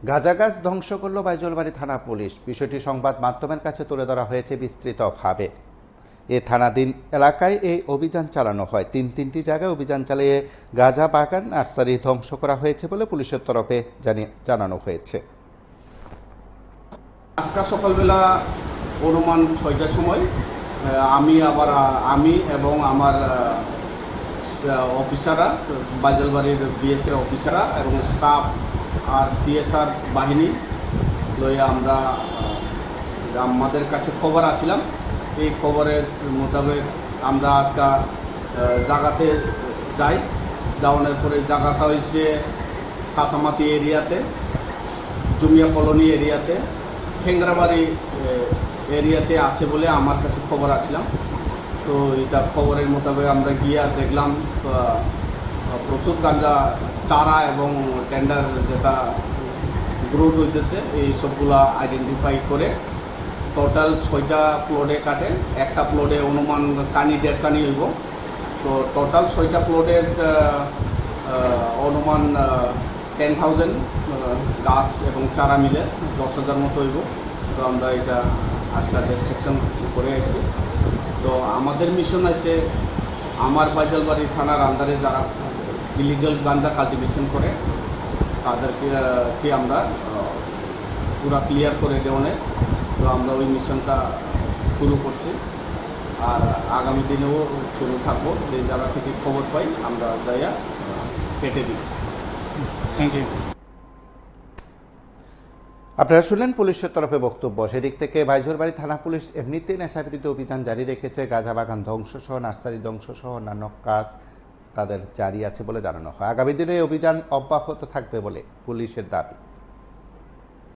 গাঁজা গাছ ধ্বংস করল বাইজলবাড়ি থানা পুলিশ। বিষয়টি সংবাদ মাধ্যমের কাছে তুলে ধরা হয়েছে বিস্তৃতভাবে। এ থানাধীন এলাকায় এই অভিযান চালানো হয়। তিনটি জায়গায় অভিযান চালিয়ে গাঁজা বাগান নার্সারি ধ্বংস করা হয়েছে বলে পুলিশের তরফে জানানো হয়েছে। আজকে সকালবেলা অনুমান 6টার সময় আমি এবং আমার অফিসাররা, বাইজলবাড়ির বিএসএর অফিসাররা এবং স্টাফ আর টিএসআর বাহিনী লইয়া আমরা আমাদের কাছে খবর আসিলাম। এই খবরের মোতাবেক আমরা আজকে জায়গাতে যাই। যাওয়ানোর পরে জায়গাটা হয়েছে কাঁচামাটি এরিয়াতে, জুমিয়া কলোনি এরিয়াতে, ঠেংরাবাড়ি এরিয়াতে আছে বলে আমার কাছে খবর আসলাম। তো এটা খবরের মোতাবেক আমরা গিয়ে দেখলাম প্রচুর গাঁজা চারা এবং টেন্ডার যেটা গ্রোথ হইতেছে এই সবগুলা আইডেন্টিফাই করে টোটাল 6টা প্লটে কাটে। একটা প্লটে অনুমান কানি 1.5 কানি হইব। তো টোটাল 6টা প্লটের অনুমান 10,000 গাছ এবং চারা মিলে 10,000 মতো হইব। তো আমরা এটা আজকে ডিস্ট্রাকশন করে আসছি। তো আমাদের মিশন আছে আমার বাইজলবাড়ি থানার আন্ডারে যারা ইলিগাল গাঁজা কাল্টিভেশন করে তাদেরকে আমরা পুরা ক্লিয়ার করে দেওয়ানের। তো আমরা ওই মিশনটা শুরু করছি আর আগামী দিনেও শুরু থাকবো। যে জায়গা থেকে খবর পাই আমরা যাইয়া কেটে দিই। Thank you. আপনারা শুনলেন পুলিশের তরফে বক্তব্য। সেদিক থেকে বাইজলবাড়ি থানা পুলিশ এমনিতেই নেশাবিরোধী অভিযান জারি রেখেছে। গাঁজা বাগান ধ্বংস সহ নার্সারি ধ্বংস সহ অন্যান্য কাজ তাদের জারি আছে বলে জানানো হয়। আগামী দিনে অভিযান অব্যাহত থাকবে বলে পুলিশের দাবি।